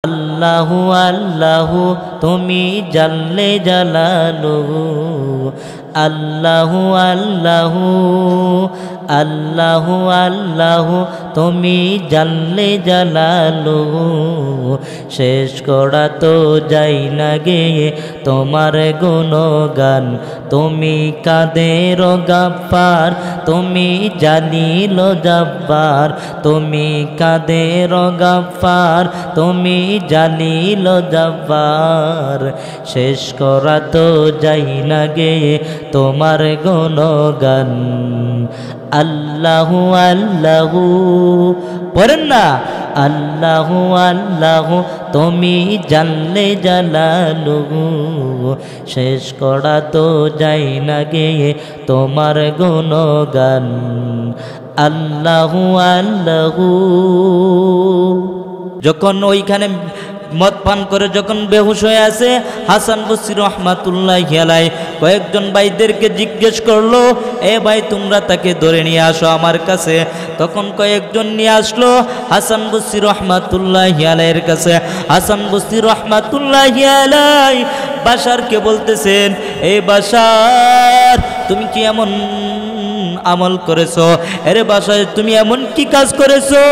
আল্লাহু আল্লাহু তুমি জাল্লে জালালুহু আল্লাহু আল্লাহু আল্লাহু আল্লাহু তুমি জাল্লে জালালুহু শেষ করা তো যাই না গে তোমার গুণগান তুমি কাদের গাফফার তুমি জালিল জব্বার তুমি কাদের গাফফার তুমি জালিল জব্বার শেষ করা তো যাই না গে তোমার গুণগান আল্লাহু আল্লাহু পড়েন না আল্লাহু আল্লাহু তুমি জাল্লে জালালুহু শেষ করা তো যাই না গে তোমার গুণগান আল্লাহু আল্লাহু। যখন ওইখানে মদ পান করে যখন বেহুশ হয়ে আছে হাসান বসরি রহমাতুল্লাহি আলাইহি কয়েকজন ভাইদেরকে জিজ্ঞেস করলো, এ ভাই তোমরা তাকে ধরে নিয়ে আসো আমার কাছে। তখন কয়েকজন নিয়ে আসলো হাসান বসরি রহমাতুল্লাহি আলাইহির কাছে। হাসান বসরি রহমাতুল্লাহি আলাইহি বাশারকে বলতেছেন, এ বাশার তুমি কি এমন আমল করেছো? আরে বাসায় তুমি এমন কি কাজ করেছো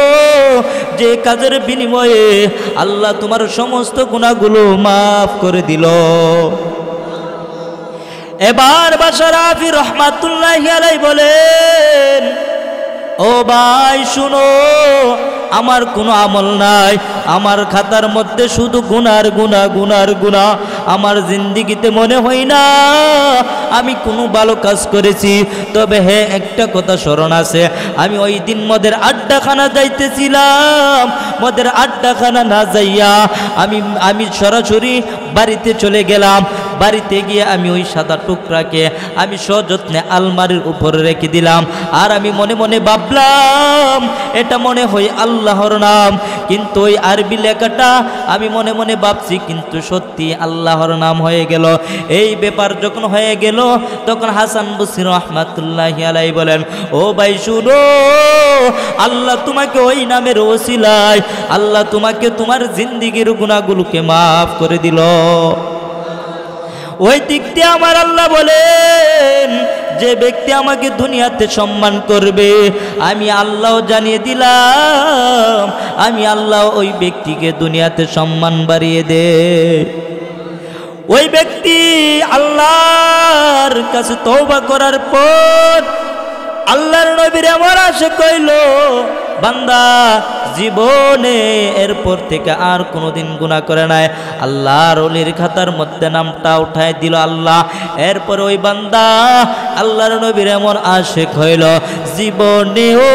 যে কাজের বিনিময়ে আল্লাহ তোমার সমস্ত গুনাহগুলো মাফ করে দিল? এবার বাশার আফি রহমাতুল্লাহি আলাইহি বলেন, ও ভাই শুনো, আমার কোনো আমল নাই, আমার খাতার মধ্যে শুধু গুনার গুনাহ গুনার গুনাহ। আমার জিন্দিগিতে মনে হয় না আমি কোনো ভালো কাজ করেছি। তবে হ্যাঁ, একটা কথা স্মরণ আছে, আমি ওই দিন মদের আড্ডাখানা যাইতেছিলাম। মদের আড্ডাখানা না যাইয়া আমি সরাসরি বাড়িতে চলে গেলাম। বাড়িতে গিয়ে আমি ওই সাদা টুকরাকে আমি সযত্নে আলমারির উপরে রেখে দিলাম। আর আমি মনে মনে ভাবলাম এটা মনে হয় আল্লাহর নাম, কিন্তু ওই আরবি লেখাটা আমি মনে মনে ভাবছি কিন্তু সত্যি আল্লাহর নাম হয়ে গেল। এই ব্যাপার যখন হয়ে গেল তখন হাসান বসরি রহমাতুল্লাহি আলাইহি বলেন, ও ভাই শুনো, আল্লাহ তোমাকে ওই নামের ওসিলায় আল্লাহ তোমাকে তোমার জিন্দিগির গুনাহগুলোকে মাফ করে দিল। ওই দিক দিয়ে আমার আল্লাহ বলেন, যে ব্যক্তি আমাকে দুনিয়াতে সম্মান করবে আমি আল্লাহ জানিয়ে দিলাম, আমি আল্লাহ ওই ব্যক্তিকে দুনিয়াতে সম্মান বাড়িয়ে দে। ওই ব্যক্তি আল্লাহর কাছে তওবা করার পর আল্লাহর নবীর আমার আশে কইল, বান্দা জীবনে এরপর থেকে আর কোনোদিন গুনাহ করে নাই। আল্লাহর ওলির খাতার মধ্যে নামটা উঠায় দিল আল্লাহ। এরপর ওই বান্দা আল্লাহর নবীর এমন আশিক হইল, জীবনেও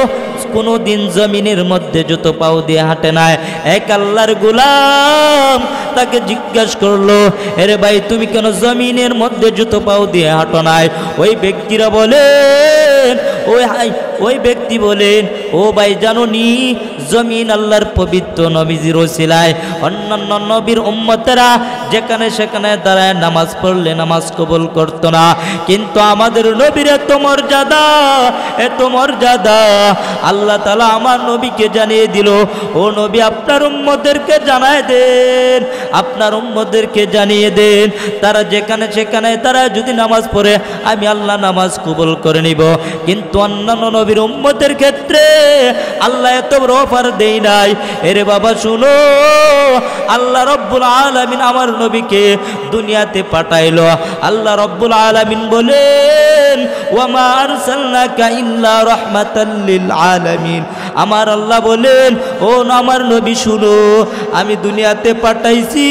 কোনো দিন জমিনের মধ্যে জুতো পাও দিয়ে হাঁটে নাই। এক আল্লাহর গোলাম তাকে জিজ্ঞাসা করলো, আরে ভাই তুমি কেন জমিনের মধ্যে জুতো পাও দিয়ে হাঁটো নাই? ওই ব্যক্তিরা বলেন, ওই ব্যক্তি বলেন, ও ভাই জানো নি জমিন আল্লাহর পবিত্র নবীজির ওসিলায় অন্যান্য নবীর উম্মতেরা যেখানে সেখানে দাঁড়ায় নামাজ পড়লে নামাজ কবুল করতো না, কিন্তু আমাদের নবীর এত মর্যাদা আল্লাহ তাআলা আমার নবীকে জানিয়ে দিল, ও নবী আপনার উম্মতদেরকে জানায় দেন, আপনার উম্মতদেরকে জানিয়ে দেন, তারা যেখানে সেখানে তারা যদি নামাজ পড়ে আমি আল্লাহ নামাজ কবুল করে নিব। কিন্তু অন্যান্য নবীর উম্মতের ক্ষেত্রে আল্লাহ এত বড় অফার দেই নাই। এরে বাবা শুনো, আল্লাহ রব্বুল আলামিন আমার নবীকে দুনিয়াতে পাঠাইলো। আল্লাহ রব্বুল আলামিন বলেন, ওয়া মা আরসালনাকা ইল্লা রাহমাতাল লিল আলামিন। আমার আল্লাহ বলেন, ও আমার নবী শুনো, আমি দুনিয়াতে পাঠাইছি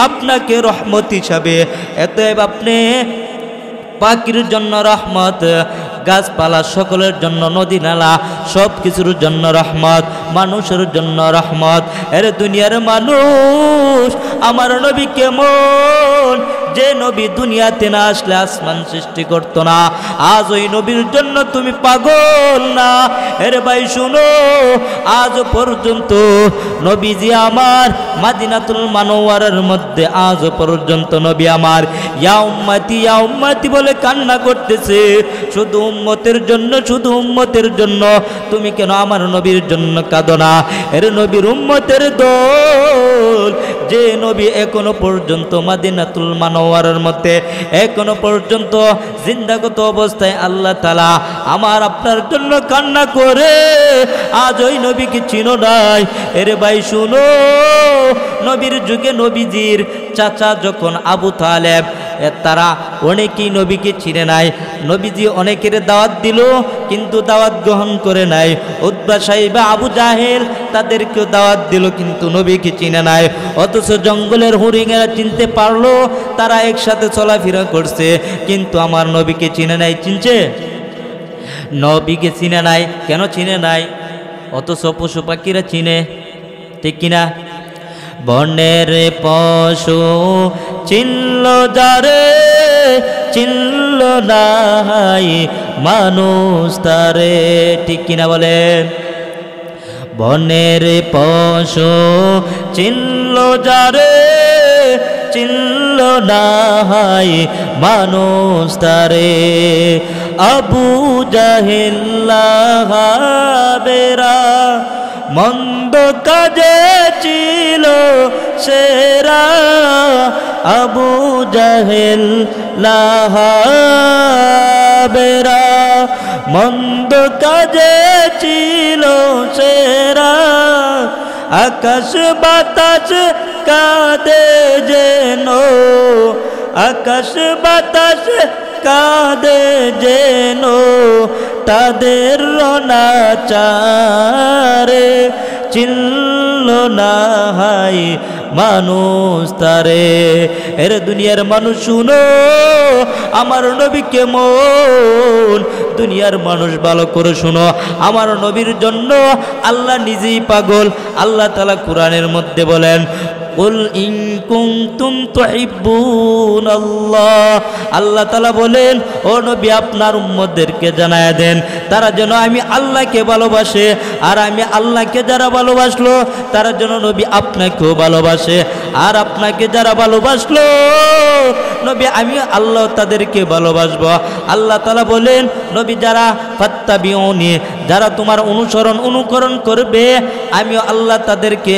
আপনাকে রহমত হিসাবে। এতএব আপনি পাখির জন্য রহমত, গাছপালা সকলের জন্য, নদী নালা সব কিছুর জন্য রহমত, মানুষের জন্য রহমত। এর দুনিয়ার মানুষ আমার নবী কেমন যে নবী দুনিয়াতে না আসলে আসমান সৃষ্টি করতো না। আজ ওই নবীর জন্য তুমি পাগল না? এর ভাই শুনো, আজ পর্যন্ত নবীজি আমার মাদিনাতুল মানওয়ারার মধ্যে আজ পর্যন্ত নবী আমার ইয়া উম্মতি বলে কান্না করতেছে, শুধু উম্মতের জন্য, শুধু উম্মতের জন্য। তুমি কেন আমার নবীর জন্য কাঁদো না? এর নবীর উম্মতের দল, যে নবী এখনো পর্যন্ত মাদিনাতুল মানওয়ারার মধ্যে এখনো পর্যন্ত জিন্দাগত অবস্থায় আল্লাহ তাআলা আমার আপনার জন্য কান্না করে, আজ ওই নবীকে চিনো নাই। এর ভাই শুনো, নবীর যুগে নবীজির চাচা যখন আবু তালেব, তারা অনেকেই নবীকে চিনে নাই। নবীজি অনেকের দাওয়াত দিল, কিন্তু দাওয়াত গ্রহণ করে নাই। উতবা সাইবা আবু জাহেল তাদেরকেও দাওয়াত দিল, কিন্তু নবীকে চিনে নাই। অথচ জঙ্গলের হরিণেরা চিনতে পারলো, তারা একসাথে চলাফেরা করছে, কিন্তু আমার নবীকে চিনে নাই। চিনছে? নবীকে চিনে নাই। কেন চিনে নাই? অথচ পশু পাখিরা চিনে, ঠিক কিনা? বনের পশু চিনল যারে, চিনল নাই মানুষ তারে, ঠিক কিনা বলেন? বনের পশু চিনল যারে, চিনল নাই মানুষ তারে। আবু জাহেল লাহাবেরা মন্দ কাজে ছিল সেরা, আবু জাহেল লাহাবেরা মন্দ কাজে ছিল সেরা। আকাশ বাতাস কাঁদে যেন, আকাশ বাতাস কাঁদে যেন তাদের অনাচারে, চিনল না হাই মানুষ তারে। এর দুনিয়ার মানুষ শুনো, আমার নবী কেমন। দুনিয়ার মানুষ ভালো করে শুনো, আমার নবীর জন্য আল্লাহ নিজেই পাগল। আল্লাহ তাআলা কোরআনের মধ্যে বলেন, কুল ইন কুনতুম তুহিব্বুনাল্লাহ, আল্লাহ তাআলা বলেন, ও নবী আপনার উম্মতদেরকে জানায়া দেন, তারা যেন আমি আল্লাহকে ভালোবাসে। আর আমি আল্লাহকে যারা ভালোবাসলো, তারা যেন নবী আপনাকেও ভালোবাসে। আর আপনাকে যারা ভালোবাসলো নবী, আমি আল্লাহ তাদেরকে ভালোবাসবো। আল্লাহ তাআলা বলেন, নবী যারা ফাত্তাবিউনি, যারা তোমার অনুকরণ করবে, আমিও আল্লাহ তাদেরকে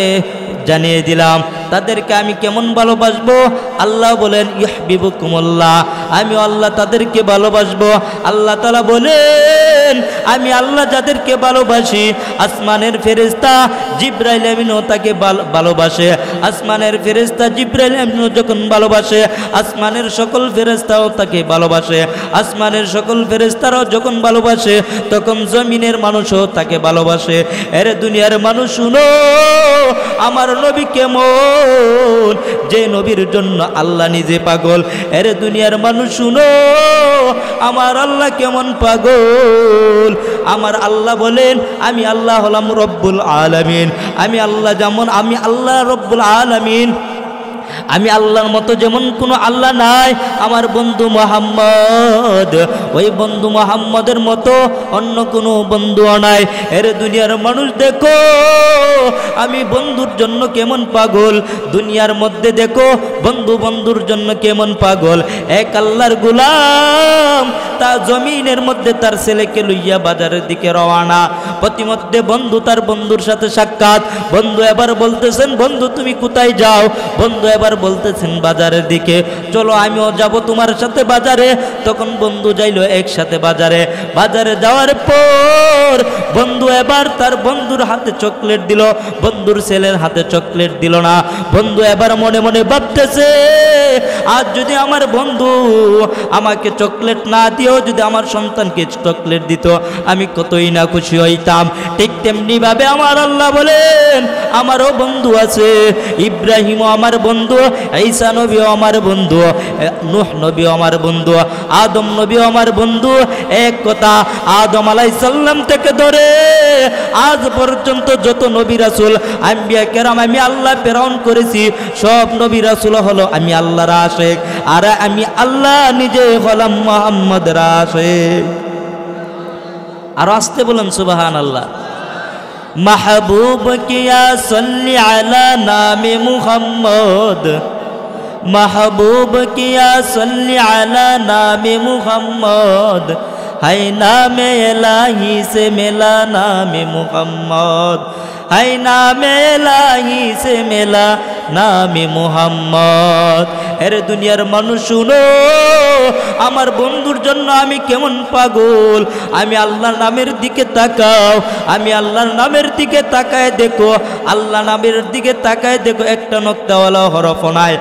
জানিয়ে দিলাম তাদেরকে আমি কেমন ভালোবাসবো। আল্লাহ বলেন ইউহিব্বুকুমুল্লাহ, আমি আল্লাহ তাদেরকে ভালোবাসবো। আল্লাহ তাআলা বলেন, আমি আল্লাহ যাদেরকে ভালোবাসি, আসমানের ফেরেশতা জিবরাইল আমিনও তাকে ভালোবাসে। আসমানের ফেরেশতা জিবরাইল আমিনও যখন ভালোবাসে, আসমানের সকল ফেরেশতাও তাকে ভালোবাসে। আসমানের সকল ফেরেশতারাও যখন ভালোবাসে, তখন জমিনের মানুষও তাকে ভালোবাসে। এর দুনিয়ার মানুষ শুনো, আমার নবী কেমন, যে নবীর জন্য আল্লাহ নিজে পাগল। এর দুনিয়ার মানুষ শুনো, আমার আল্লাহ কেমন পাগল। আমার আল্লাহ বলেন, আমি আল্লাহ হলাম রব্বুল আলামিন। আমি আল্লাহ যেমন, আমি আল্লাহ রব্বুল আলামিন। আমি আল্লাহর মতো যেমন কোনো আল্লাহ নাই। আমার বন্ধু মুহাম্মদ, ওই বন্ধু মুহাম্মদের মতো অন্য কোনো বন্ধুও নাই। এর দুনিয়ার মানুষ দেখো, আমি বন্ধুর জন্য কেমন পাগল। দুনিয়ার মধ্যে দেখো, বন্ধু বন্ধুর জন্য কেমন পাগল। এক আল্লাহর গোলাম, তা জমিনের মধ্যে তার ছেলেকে লইয়া বাজারের দিকে রওনা। প্রতিমধ্যে বন্ধু তার বন্ধুর সাথে সাক্ষাৎ। বন্ধু এবার বলতেছেন, বন্ধু তুমি কোথায় যাও? বন্ধু এবার বলতেছেন বাজারের দিকে। চলো আমিও যাব তোমার সাথে বাজারে। তখন বন্ধু যাইল একসাথে বাজারে। বাজারে যাওয়ার পর বন্ধু এবার তার বন্ধুর হাতে চকলেট দিল, বন্ধুর ছেলের হাতে চকলেট দিল না। বন্ধু এবার মনে মনে ভাবতেছে, আজ যদি আমার বন্ধু আমাকে চকলেট না দিও, যদি আমার সন্তানকে চকলেট দিত, আমি কতই না খুশি হইতাম। ঠিক তেমনি ভাবে আমার আল্লাহ বলেন, আমারও বন্ধু আছে। ইব্রাহিমও আমার বন্ধু, ঈসা নবীও আমার বন্ধু, নূহ নবীও আমার বন্ধু, আদম নবীও আমার বন্ধু। এক কথা, আদম আলাইহিস সালাম থেকে ধরে আজ পর্যন্ত যত নবী রাসূল আম্বিয়া কেরাম আমি আল্লাহ প্রেরণ করেছি সব নবী রাসূল হলো আমি আল্লাহর আশিক, আর আমি আল্লাহ নিজে হলাম মুহাম্মদের আশিক। আর আসতে বলেন সুবহানাল্লাহ। মাহবুব কিয়া সাল্লি আলা নামে মুহাম্মদ, महबूब किया सल्ली अला नाम मुहम्मद, है नाम इलाही से मिला नाम मुहम्मद, है नाम इलाही से मिला नाम मुहम्मद। এরে দুনিয়ার মানুষ শুনো, আমার বন্ধুর জন্য আমি কেমন পাগল। আমি আল্লাহর নামের দিকে তাকাও, আমি আল্লাহর নামের দিকে তাকায় দেখো, আল্লাহ নামের দিকে তাকায় দেখো একটা নক্তাওয়ালা হরফ নাই।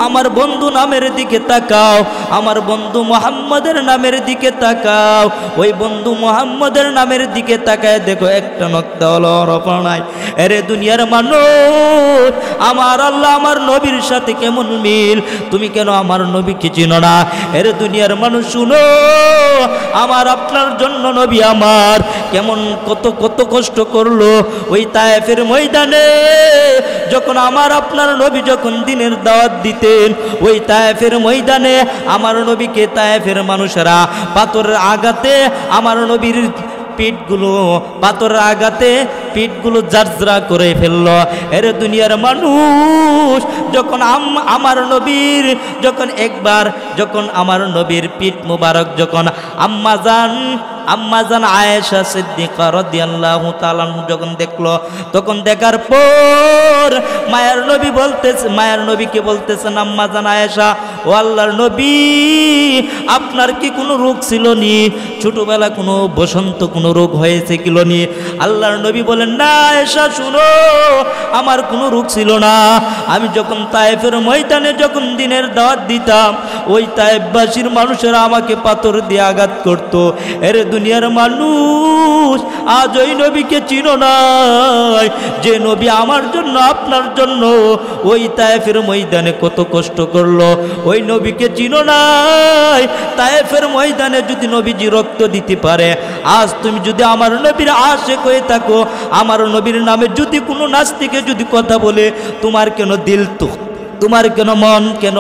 আমার বন্ধু নামের দিকে তাকাও, আমার বন্ধু মুহাম্মদের নামের দিকে তাকাও, ওই বন্ধু মুহাম্মদের নামের দিকে তাকায় দেখো একটা নক্তাওয়ালা হরফ নাই। এরে দুনিয়ার মানুষ, আমার আল্লাহ আমার নবীর সাথে কেমন মিল, তুমি কেন আমার নবীকে চিনো না? এর দুনিয়ার মানুষ শুনো, আমার আপনার জন্য নবী আমার কেমন কত কত কষ্ট করলো ওই তায়েফের ময়দানে। যখন আমার আপনার নবী যখন দিনের দাওয়াত দিতেন ওই তায়েফের ময়দানে আমার নবীকে তায়েফের মানুষেরা পাথরের আঘাতে আমার নবীর পিঠগুলো পাথরের আঘাতে পিঠগুলো জারজরা করে ফেললো। এর দুনিয়ার মানুষ, যখন আমার নবীর যখন একবার যখন আমার নবীর পিঠ মুবারক যখন আম্মাজান আয়েশা সিদ্দিকা রাদিয়াল্লাহু তাআলা যখন দেখলো, তখন দেখার পর মায়ের নবীকে বলতেছেন আম্মাজান আয়েশা, ও আল্লাহর নবী আপনার কি কোনো রোগ ছিল নি? ছোটবেলা কোনো বসন্ত কোনো রোগ হয়েছে কিলো নি? আল্লাহর নবী বলেন, না আয়েশা শুনো, আমার কোনো রোগ ছিল না। আমি যখন তায়েফের ময়দানে যখন দিনের দাওয়াত দিতাম ওই তায়েফবাসীর মানুষেরা আমাকে পাথর দিয়ে আঘাত করতো। এর দুনিয়ার মানুষ, আজ ওই নবীকে চিনো নাই যে নবী আমার জন্য আপনার জন্য ওই তায়েফের ময়দানে কত কষ্ট করলো, ওই নবীকে চিনো নাই। তায়েফের ময়দানে যদি নবীজি রক্ত দিতে পারে, আজ তুমি যদি আমার নবীর আশিক হয়ে থাকো, আমার নবীর নামে যদি কোনো নাস্তিকে যদি কথা বলে, তোমার কেন দিল তো, তোমার কেন মন কেন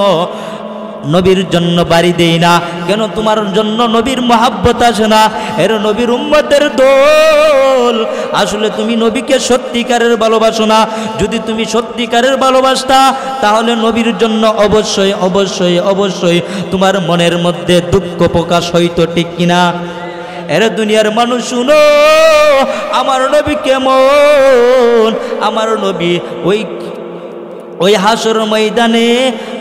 নবীর জন্য বাড়ি দেই না? কেন তোমার জন্য নবীর মহাব্বত আসে না? এর নবীর উম্মতের দল, আসলে তুমি নবীকে সত্যিকারের ভালোবাসো না। যদি তুমি সত্যিকারের ভালোবাসতা তাহলে নবীর জন্য অবশ্যই অবশ্যই অবশ্যই তোমার মনের মধ্যে দুঃখ প্রকাশ হইতো, ঠিক কিনা? এর দুনিয়ার মানুষ শুনো, আমার নবী কেমন, আমার নবী ওই হাসর ময়দানে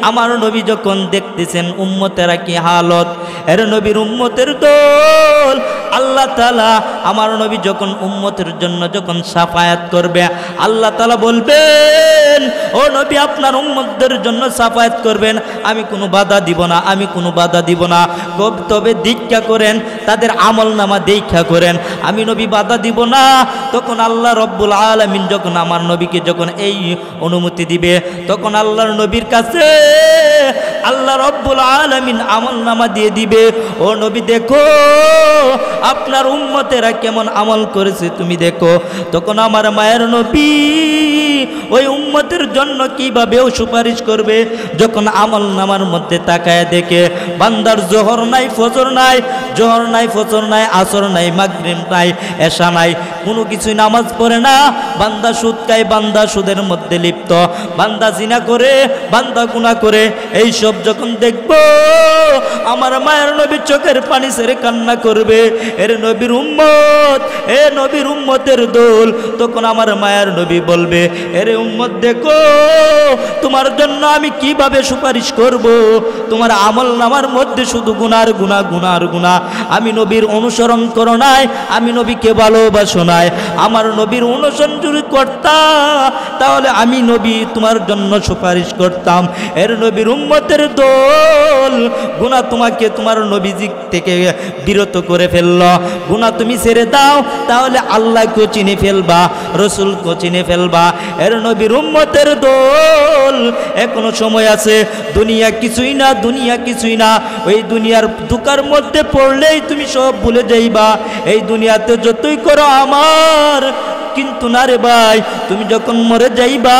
আমার নবী যখন দেখতেছেন উম্মতেরা কি হালত, এর নবীর উম্মতের দল আল্লাহ তাআলা আমার নবী যখন উম্মতের জন্য যখন সাফায়াত করবে, আল্লাহ তাআলা বলবেন, ও নবী আপনার উম্মতদের জন্য সাফায়াত করবেন, আমি কোনো বাধা দিব না, আমি কোনো বাধা দিব না। তবে দীক্ষা করেন, তাদের আমলনামা দীক্ষা করেন, আমি নবী বাধা দিব না। তখন আল্লাহ রব্বুল আলামিন যখন আমার নবীকে যখন এই অনুমতি দিবে, তখন আল্লাহর নবীর কাছে আল্লাহ রব্বুল আলামিন আমলনামা দিয়ে দিবে, ও নবী দেখো আপনার উম্মতেরা কেমন আমল করেছে তুমি দেখো। তখন আমার মায়ের নবী ওই উম্মতের জন্য কিভাবেও সুপারিশ করবে। যখন আমলনামার মধ্যে তাকায় দেখে বান্দার জোহর নাই, ফজর নাই, জোহর নাই, ফজর নাই, আসর নাই, মাগরিব নাই, এশা নাই, কোনো কিছুই নামাজ পড়ে না, বান্দা সুদ খায়, বান্দা সুদের মধ্যে লিপ্ত, বান্দা জিনা করে, বান্দা গুনাহ করে, এই সব যখন দেখবো আমার মায়ের নবী চোখের পানি ছেড়ে কান্না করবে। এর নবীর উম্মত, এ নবীর উম্মতের দল, তখন আমার মায়ের নবী বলবে, এরে উম্মত দেখো তোমার জন্য আমি কিভাবে সুপারিশ করব, তোমার আমলনামার মধ্যে শুধু গুনার গুনাহ, গুনার গুনাহ। আমি নবীর অনুসরণ করো নাই, আমি নবীকে ভালোবাসো নাই। আমার নবীর অনুসরণ যদি করতাম তাহলে আমি নবী তোমার জন্য সুপারিশ করতাম। এর নবীর উম্মতের দল গুনাহ তোমাকে তোমার নবীজি থেকে বিরত করে ফেললো। গুনাহ তুমি ছেড়ে দাও, তাহলে আল্লাহকেও চিনে ফেলবা, রসুলকেও চিনে ফেলবা। এর নবীর উম্মতের দল, এখনো সময় আছে। দুনিয়া কিছুই না, দুনিয়া কিছুই না। ওই দুনিয়ার দুকার মধ্যে পড়লেই তুমি সব ভুলে যাইবা। এই দুনিয়াতে যতই করো আমার, কিন্তু না রে ভাই, তুমি যখন মরে যাইবা,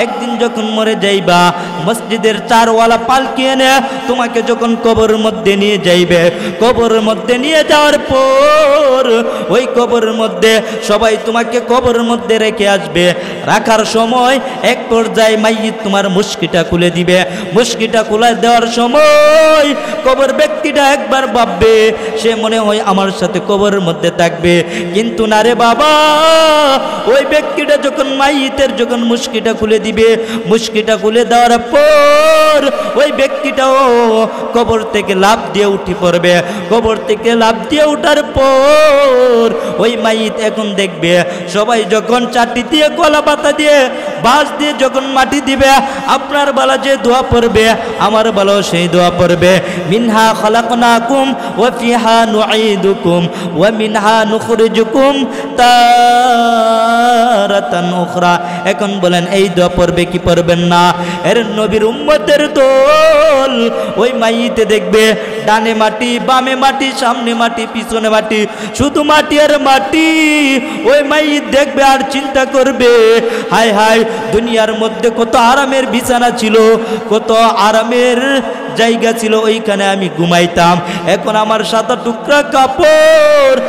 একদিন যখন মরে যাইবা, মসজিদের চারওয়ালা পালকি এনে তোমাকে যখন কবরের মধ্যে নিয়ে যাইবে, কবরের মধ্যে নিয়ে যাওয়ার পর ওই কবরের মধ্যে সবাই তোমাকে কবরের মধ্যে রেখে আসবে। রাখার সময় এক পর্যায়ে মাইয়িত তোমার মুশকিটা খুলে দিবে। মুশকিটা খুলে দেওয়ার সময় কবর ব্যক্তিটা একবার ভাববে, সে মনে হয় আমার সাথে কবরের মধ্যে থাকবে, কিন্তু না রে বাবা, ওই ব্যক্তিটা যখন মাইয়িতের যখন মুশকিটা খুলে দিবে, মুশকিটা খুলে দেওয়ার পর ওই ব্যক্তিটাও কবর থেকে লাফ দিয়ে উঠে পড়বে। কবর থেকে লাফ দিয়ে উঠার পর ওই মাইয়িত এখন দেখবে সবাই যখন চাটি দিয়ে, কলা পাতা দিয়ে, বাঁশ দিয়ে যখন মাটি দিবে, আপনার বেলা যে দোয়া পড়বে, আমার বেলাও সেই দোয়া পড়বে। মিনহা খালাকনাকুম ওয়া ফিহা নুঈদুকুম ওয়া মিনহা নুখরিজুকুম তারাতান উখরা। এখন বলেন এই দোয়া পড়বে কি পড়বেন না? এর নবীর উম্মতের দল ওই মাইতে দেখবে ডানে মাটি, বামে মাটি, সামনে মাটি, পিছনে মাটি, শুধু মাটি আর মাটি। ওই মাইত দেখবে আর চিন্তা করবে, হায় হায়, দুনিয়ার মধ্যে কত আরামের বিছানা ছিল, কত আরামের জায়গা ছিল, ওইখানে আমি ঘুমাইতাম। এখন আমার সাদা টুকরা কাপড়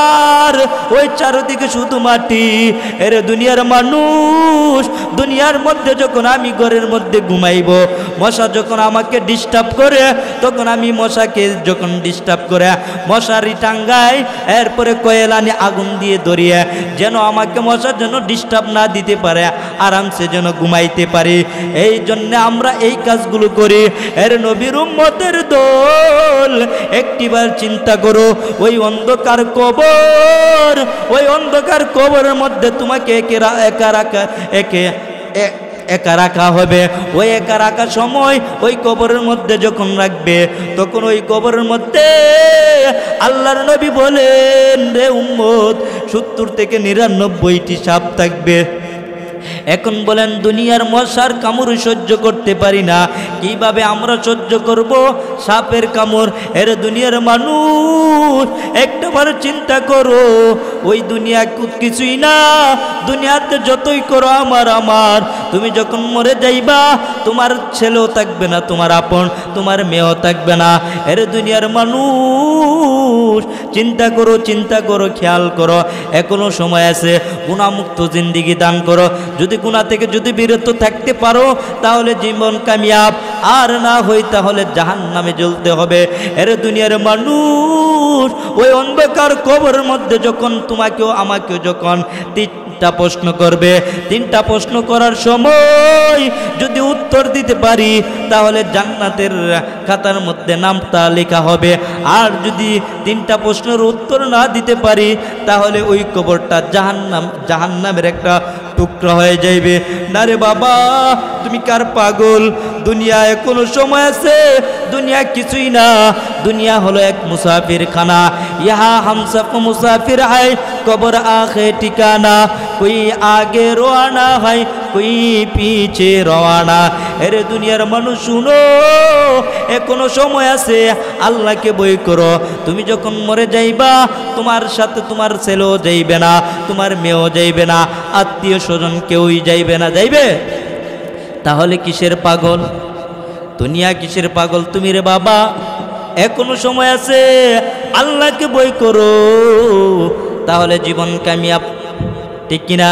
আর ওই চারদিকে শুধু মাটি। এর দুনিয়ার মানুষ, দুনিয়ার মধ্যে যখন আমি ঘরের মধ্যে ঘুমাইব, মশা যখন আমাকে ডিস্টার্ব করে, তখন আমি মশাকে যখন ডিস্টার্ব করে মশারি টাঙ্গাই, এরপরে কয়লানি আগুন দিয়ে ধরিয়ে, যেন আমাকে মশা যেন ডিস্টার্ব না দিতে পারে, আরামসে যেন ঘুমাইতে পারি। এই জন্য আমরা এই কাজগুলো করি। এর নবীর উম্মতের দল, একটিবার চিন্তা করো, ওই অন্ধকার কবর, ওই অন্ধকার কবরের মধ্যে তোমাকে একা রাখা হবে। ওই একা রাখার সময় ওই কবরের মধ্যে যখন রাখবে, তখন ওই কবরের মধ্যে আল্লাহর নবী বলেন, রে উম্মত, 70 থেকে 99টি সাপ থাকবে। এখন বলেন, দুনিয়ার মশার কামড় সহ্য করতে পারি না, কিভাবে আমরা সহ্য করব সাপের কামড়? এর দুনিয়ার মানুষ, একটাবার চিন্তা করো, ওই দুনিয়া কিছুই না। দুনিয়াতে যতই করো আমার আমার, তুমি যখন মরে যাইবা, তোমার ছেলেও থাকবে না, তোমার আপন, তোমার মেয়েও থাকবে না। এর দুনিয়ার মানুষ, চিন্তা করো, চিন্তা করো, খেয়াল করো, এখনো সময় আছে। গুনাহমুক্ত জিন্দিগি দান করো। যদি গুনাহ থেকে যদি বিরত থাকতে পারো, তাহলে জীবন কামিয়াব, আর না হই তাহলে জাহান্নামে জ্বলতে হবে। এর দুনিয়ার মানুষ, ওই অন্ধকার কবরের মধ্যে যখন তোমাকেও আমাকেও যখন তিনটা প্রশ্ন করবে, তিনটা প্রশ্ন করার সময় যদি উত্তর দিতে পারি, তাহলে জান্নাতের খাতার মধ্যে নামটা লেখা হবে। আর যদি তিনটা প্রশ্নের উত্তর না দিতে পারি, তাহলে ওই কবরটা জাহান্নামের একটা টুকরা হয়ে যাইবে। না রে বাবা, তুমি কার পাগল? দুনিয়া এখনো সময় আছে, দুনিয়া কিছুই না। দুনিয়া হলো এক মুসাফির খানা। ইহা হাম সব মুসাফির है, কবর আখে ঠিকানা। कोई आगे रवाना है, कोई पीछे रवाना। এর দুনিয়ার মানুষ শুনো, এখনো সময় আছে, আল্লাহকে বই করো। তুমি যখন মরে যাইবা, তোমার সাথে তোমার ছেলেও যাইবে না, তোমার মেয়েও যাইবে না, আত্মীয় স্বজন কেউই যাইবে না। যাইবে? তাহলে কিসের পাগল? দুনিয়া কিসের পাগল তুমি রে বাবা? এখনো সময় আছে, আল্লাহকে বই করো, তাহলে জীবন কামিয়াব। ঠিক কিনা?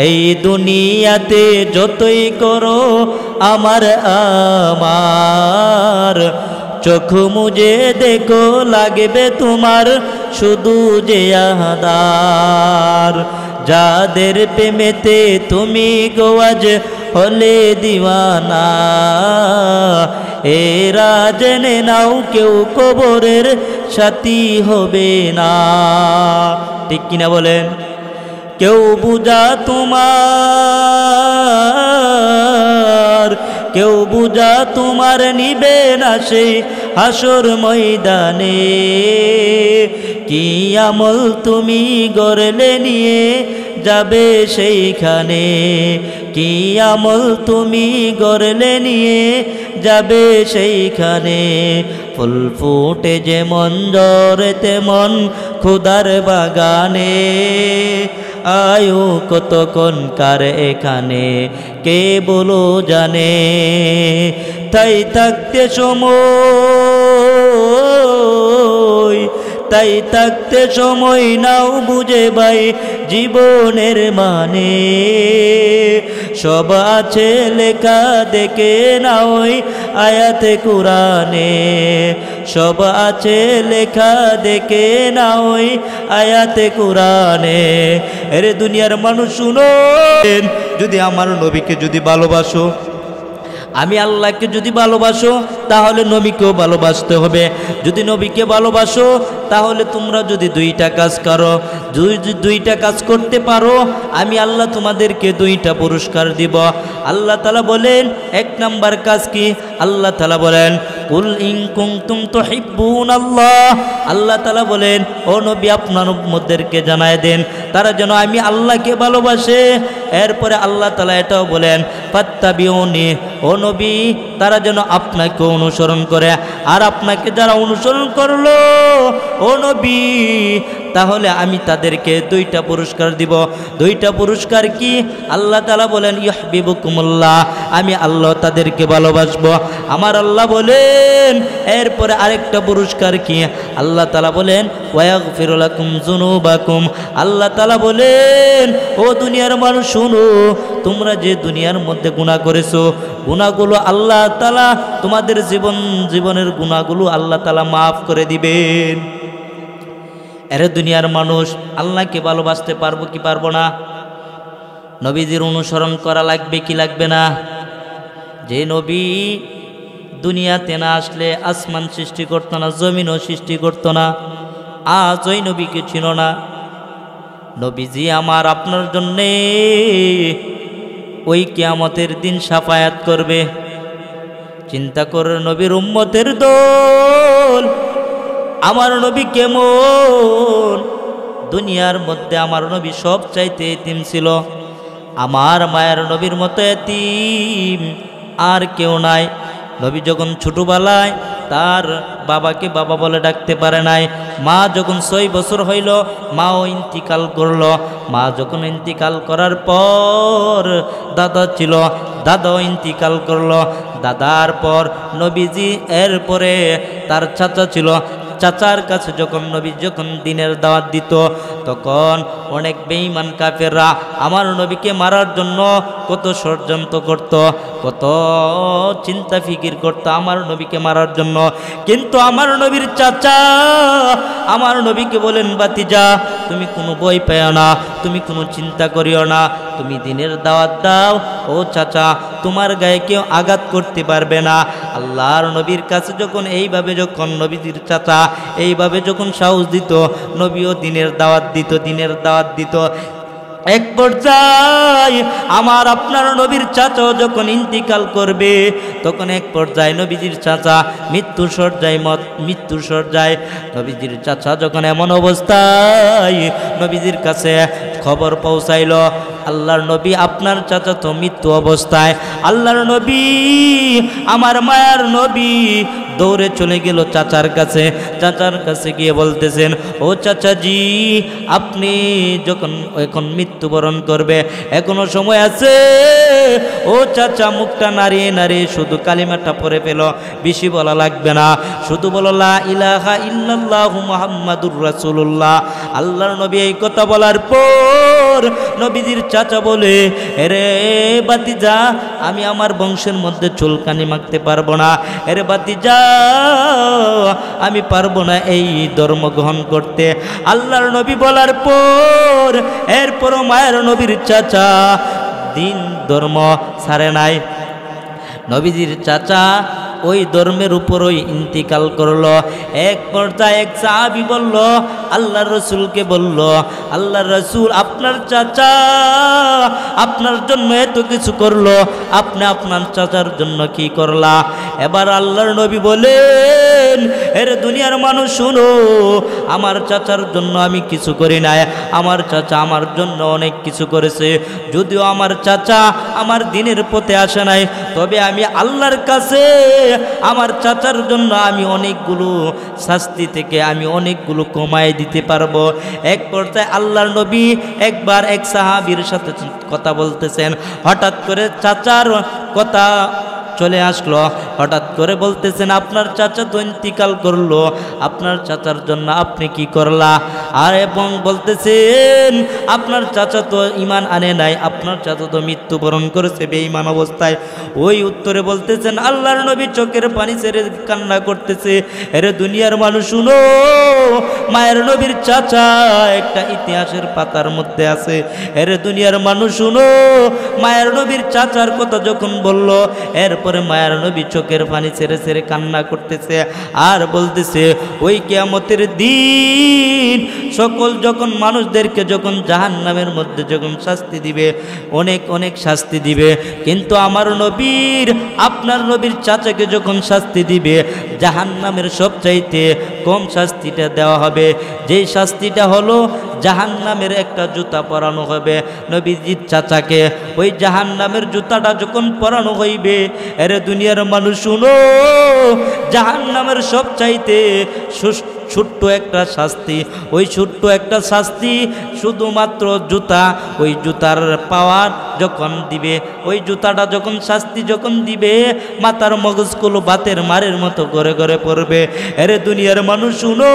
এই দুনিয়াতে যতই করো আমার আমার, চোখ মুজে দেখো লাগবে তোমার শুধু যে আহাদার। যাদের প্রেমেতে তুমি গোয়াজ হলে দিওয়ানা, এরা জেনে নাও কেউ কবরের সাথী হবে না। ঠিক কিনা বলেন? কেউ বুঝা তোমার, কেউ বুঝা তোমার নিবে না সেই হাসর ময়দানে। কি আমল তুমি গড়লে নিয়ে যাবে সেইখানে, কি আমল তুমি গড়লে নিয়ে যাবে সেইখানে। ফুল ফুটে যেমন ঝরে তেমন খুদার বাগানে, আয়ু কতক্ষণ কার এখানে কে বলো জানে। তাই থাকতে সময়, তাই থাকতে সময় নাও বুঝে ভাই জীবনের মানে। সব আছে লেখা দেখে নাও আয়াতে কুরআনে, সব আছে লেখা দেখে নাও আয়াতে কুরআনে। এরে দুনিয়ার মানুষ শুনো, যদি আমার নবীকে যদি ভালোবাসো, আমি আল্লাহকে যদি ভালোবাসো তাহলে নবীকেও ভালোবাসতে হবে। যদি নবীকে ভালোবাসো তাহলে তোমরা যদি দুইটা কাজ করো, দুইটা কাজ করতে পারো, আমি আল্লাহ তোমাদেরকে দুইটা পুরস্কার দিব। আল্লাহ তাআলা বলেন এক নাম্বার কাজ কি? আল্লাহ তাআলা বলেন কুল ইন কুনতুম তুহিব্বুনাল্লাহ। আল্লাহ তাআলা বলেন ও নবী আপনার উম্মতদেরকে জানায় দেন তারা যেন আমি আল্লাহকে ভালোবাসে। এরপরে আল্লাহ তাআলা এটাও বলেন ফাত্তাবিউনি, ও নবী তারা যেন আপনাকে অনুসরণ করে। আর আপনাকে যারা অনুসরণ করলো ও নবী, তাহলে আমি তাদেরকে দুইটা পুরস্কার দিব। দুইটা পুরস্কার কি? আল্লাহ তাআলা বলেন ইউহিব্বুকুমুল্লাহ, আমি আল্লাহ তাদেরকে ভালোবাসবো। আমার আল্লাহ বলেন এরপরে আরেকটা পুরস্কার কি? আল্লাহ তাআলা বলেন ওয়াগফিরু লাকুম যুনুবাকুম। আল্লাহ তাআলা বলেন ও দুনিয়ার মানুষ শুনো, তোমরা যে দুনিয়ার মধ্যে গুনাহ করেছো, গুনাহগুলো আল্লাহ তাআলা তোমাদের জীবনের গুনাহগুলো আল্লাহ তাআলা মাফ করে দিবেন। এরে দুনিয়ার মানুষ, আল্লাহকে ভালোবাসতে পারবো কি পারবো না? নবীজির অনুসরণ করা লাগবে কি লাগবে না? যে নবী দুনিয়াতে না আসলে আসমান সৃষ্টি করতো না, জমিনও সৃষ্টি করতো না, আজ ওই নবীকে চিনো না। নবীজি আমার আপনার জন্যে ওই কিয়ামতের দিন শাফায়াত করবে। চিন্তা করে নবীর উম্মতের দল, আমার নবী কেমন? দুনিয়ার মধ্যে আমার নবী সব চাইতে এতিম ছিল। আমার মায়ের নবীর মতো এতিম আর কেউ নাই। নবী যখন ছোটবেলায় তার বাবাকে বাবা বলে ডাকতে পারে নাই, মা যখন 6 বছর হইল মাও ইন্তিকাল করলো। মা যখন ইন্তিকাল করার পর দাদা ছিল, দাদাও ইন্তিকাল করলো। দাদার পর নবীজি, এরপরে তার চাচা ছিল, চাচার কাছে যখন নবী যখন দিনের দাওয়াত দিত তখন অনেক বেঈমান কাফেররা আমার নবীকে মারার জন্য কত ষড়যন্ত্র করত, কত চিন্তা ফিকির করত আমার নবীকে মারার জন্য। কিন্তু আমার নবীর চাচা আমার নবীকে বলেন বাতিজা তুমি কোনো ভয় পেও না, তুমি কোনো চিন্তা করিও না, তুমি দিনের দাওয়াত দাও। ও চাচা তোমার গায়ে কেউ আঘাত করতে পারবে না। আল্লাহর নবীর কাছে যখন এইভাবে যখন নবীজির চাচা এইভাবে যখন সাহস দিত, নবীও দিনের দাওয়াত দিত, দিনের দাওয়াত দিত। এক পর্যায়ে আমার আপনার নবীর চাচা যখন ইন্তিকাল করবে তখন এক পর্যায়ে নবীজির চাচা মৃত্যুর শয্যায় নবীজির চাচা যখন এমন অবস্থায় নবীজির কাছে খবর পৌঁছাইল আল্লাহর নবী আপনার চাচা তো মৃত্যু অবস্থায়। আল্লাহর নবী আমার মায়ের নবী দৌড়ে চলে গেল চাচার কাছে। চাচার কাছে গিয়ে বলতেছেন ও চাচাজি আপনি যখন এখন মৃত্যুবরণ করবে এখনো সময় আছে। ও চাচা মুখটা নাড়িয়ে নাড়িয়ে শুধু কালিমাটা পড়ে পেল, বেশি বলা লাগবে না, শুধু বলো লা ইলাহা ইল্লাল্লাহু মুহাম্মাদুর রাসূলুল্লাহ। আল্লাহর নবী এই কথা বলার পর নবীজির চাচা বলে এরে বাতিজা আমি আমার বংশের মধ্যে চুলকানি মাখতে পারবো না, এরে বাতিজা আমি পারবো না এই ধর্ম গ্রহণ করতে। আল্লাহর নবী বলার পর এরপরও মায়ের নবীর চাচা দিন ধর্ম ছাড়ে নাই। নবীজির চাচা ওই ধর্মের উপরই ইন্তিকাল করলো। এক পর্যায়ে এক সাহাবী বলল আল্লাহর রাসূলকে বলল আল্লাহর রাসূল আপনার চাচা আপনার জন্য এত কিছু করলো, আপনি আপনার চাচার জন্য কি করলা? এবার আল্লাহর নবী বলে বলেন এর দুনিয়ার মানুষ শুনো, আমার চাচার জন্য আমি কিছু করি নাই, আমার চাচা আমার জন্য অনেক কিছু করেছে। যদিও আমার চাচা আমার দিনের পথে আসে নাই, তবে আমি আল্লাহর কাছে আমার চাচার জন্য আমি অনেকগুলো শাস্তি থেকে আমি অনেকগুলো কমায় দিতে পারবো। এক পর্যায়ে আল্লাহর নবী একবার এক সাহাবীর সাথে কথা বলতেছেন, হঠাৎ করে চাচার কথা চলে আসলো। হঠাৎ করে বলতেছেন আপনার চাচা তো ইন্তিকাল করলো, আপনার চাচার জন্য আপনি কি করলা? আর এবং বলতেছেন আপনার চাচা তো ঈমান আনে নাই, আপনার চাচা তো মৃত্যুবরণ করেছে বেঈমান অবস্থায়। ওই উত্তরে বলতেছেন আল্লাহর নবী চোখের পানি ছেড়ে কান্না করতেছে, এরে দুনিয়ার মানুষ শুনো, মায়ের নবীর চাচা একটা ইতিহাসের পাতার মধ্যে আছে। এরে দুনিয়ার মানুষ শুনো, মায়ের নবীর চাচার কথা যখন বলল, এরপরে মায়ের নবী চোখের পানি ছেড়ে ছেড়ে কান্না করতেছে আর বলতেছে ওই কিয়ামতের দিন সকল যখন মানুষদেরকে যখন জাহান্নামের মধ্যে যখন শাস্তি দিবে, অনেক অনেক শাস্তি দিবে, কিন্তু আমার নবীর আপনার নবীর চাচাকে যখন শাস্তি দিবে, জাহান্নামের সবচাইতে কম শাস্তিটা দেওয়া হবে। যেই শাস্তিটা হলো জাহান্নামের একটা জুতা পরানো হবে নবীজির চাচাকে। ওই জাহান্নামের জুতাটা যখন পরানো হইবে, এরে দুনিয়ার মানুষ শুনো, জাহান্নামের সবচাইতে ছোট্ট একটা শাস্তি, ওই ছোট্ট একটা শাস্তি শুধুমাত্র জুতা, ওই জুতার পাওয়ার যখন দিবে, ওই জুতাটা যখন শাস্তি যখন দিবে, মাথার মগজগুলো বাতের মারের মতো ঘরে ঘরে পড়বে। এরে দুনিয়ার মানুষ শুনো,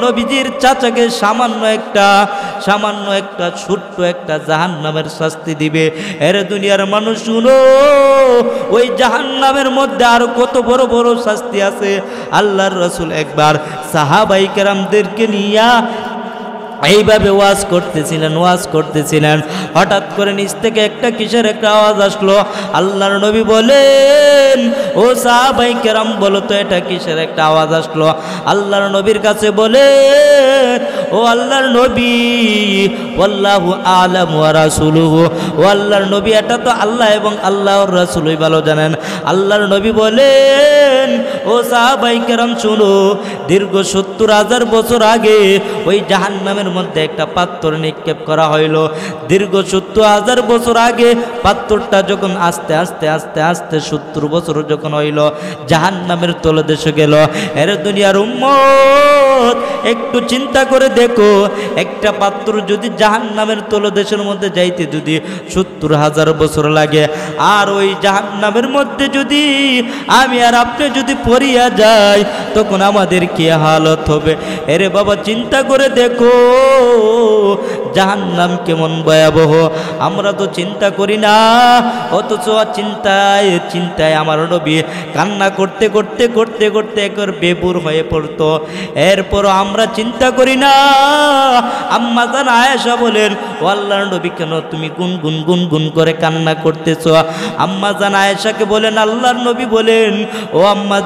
নবীজির চাচাকে সামান্য একটা ছোট্ট একটা জাহান্নামের শাস্তি দিবে। এরে দুনিয়ার মানুষ শুনো, ওই জাহান্নামের মধ্যে আরো কত বড় বড় শাস্তি আছে। আল্লাহর রাসূল একবার সাহাবাই কেরামদেরকে নিয়া এইভাবে ওয়াজ করতেছিলেন, হঠাৎ করে নিচ থেকে একটা কিসের একটা আওয়াজ আসলো। আল্লাহর নবী বলেন ও সাহাবাই কেরাম বলো তো এটা কিসের একটা আওয়াজ আসলো? আল্লাহর নবীর কাছে বলেন ও আল্লাহর নবী, ওয়াল্লাহু আ'লামু ওয়া রাসূলুহু, ও আল্লাহর নবী এটা তো আল্লাহ এবং আল্লাহর রাসূলই ভালো জানেন। আল্লাহর নবী বলেন ও সাহাবাই কেরাম শুনো, দীর্ঘ 70,000 বছর আগে ওই জাহান্নামের মধ্যে একটা পাথর নিক্ষেপ করা হইল। দীর্ঘ 70,000 বছর আগে পাথরটা যখন আস্তে আস্তে আস্তে আস্তে 70 বছর যখন হইল, জাহান্নামের তলদেশে গেল। এর দুনিয়ার উম্মত একটু চিন্তা করে দেখো, একটা পাথর যদি জাহান্নামের তলদেশের মধ্যে যাইতে যদি 70,000 বছর লাগে, আর ওই জাহান্নামের মধ্যে যদি আমি আর আপনি যদি পড়িয়া যাই, তখন আমাদের কি হালত হবে? এরে বাবা চিন্তা করে দেখো জাহান্নাম কেমন ভয়াবহ। আমরা তো চিন্তা করি না, অথচ চিন্তায় চিন্তায় আমার নবী কান্না করতে করতে করতে করতে একবার বেবুর হয়ে পড়তো। এরপরও আমরা চিন্তা করি না। আম্মা জান আয়েশা বলেন ও আল্লাহর নবী কেন তুমি গুনগুন গুনগুন করে কান্না করতেছো? আম্মা জান আয়েশাকে বলেন, আল্লাহর নবী বলেন ও আম্মা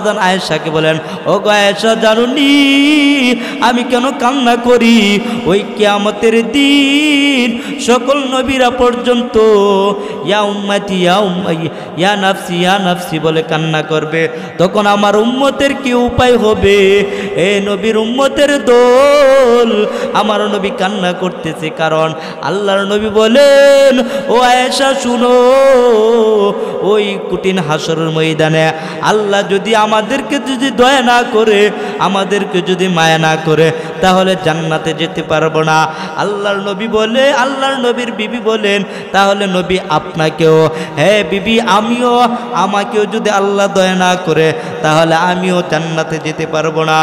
জান আয়েশাকে বলেন, ও গো আয়েশা জানুনি আমি কেন কান্না করি? ওই কিয়ামতের দিন সকল নবীরা পর্যন্ত ইয়া উম্মতি ইয়া নাফসি বলে কান্না করবে। তখন আমার উম্মতের কি উপায় হবে? এ নবীর উম্মতের দল, আমার নবী কান্না করতেছে, কারণ আল্লাহর নবী বলেন ও আয়েশা শুনো, ওই কঠিন হাসরের ময়দানে আল্লাহ যদি আমাদেরকে যদি দয়া না করে, আমাদেরকে যদি মায়া না করে, তাহলে জান্নাতে যেতে পারবো না। আল্লাহর নবী বলে, আল্লাহর নবীর বিবি বলেন তাহলে নবী আপনাকেও, হ্যাঁ বিবি আমিও, আমাকেও যদি আল্লাহ দয়া না করে তাহলে আমিও জান্নাতে যেতে পারবো না।